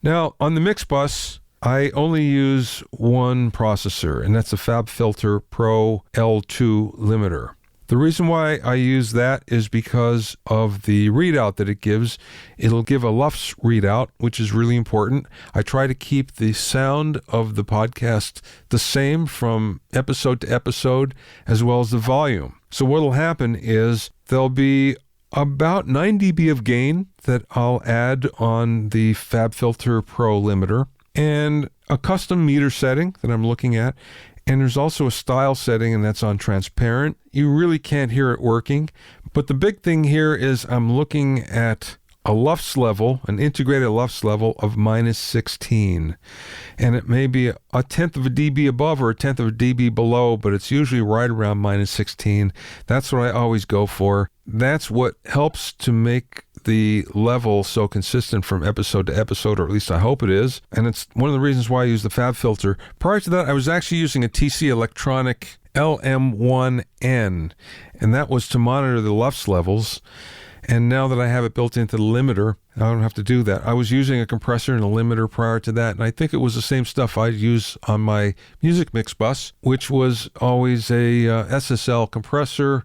Now, on the mix bus, I only use one processor, and that's the FabFilter Pro L2 limiter. The reason why I use that is because of the readout that it gives. It'll give a LUFS readout, which is really important. I try to keep the sound of the podcast the same from episode to episode, as well as the volume. So what'll happen is there'll be about 9 dB of gain that I'll add on the FabFilter Pro limiter, and a custom meter setting that I'm looking at. And there's also a style setting, and that's on transparent. You really can't hear it working. But the big thing here is I'm looking at a LUFS level, an integrated LUFS level of -16. And it may be a tenth of a dB above or a tenth of a dB below, but it's usually right around -16. That's what I always go for. That's what helps to make the level so consistent from episode to episode, or at least I hope it is. And it's one of the reasons why I use the FabFilter. Prior to that, I was actually using a TC Electronic LM1N, and that was to monitor the LUFS levels. And now that I have it built into the limiter, I don't have to do that. I was using a compressor and a limiter prior to that, and I think it was the same stuff I'd use on my music mix bus, which was always a SSL compressor,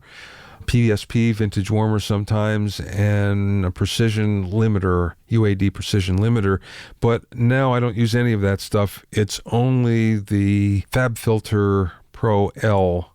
PSP, vintage warmer sometimes, and a precision limiter, UAD precision limiter. But now I don't use any of that stuff. It's only the FabFilter Pro L2.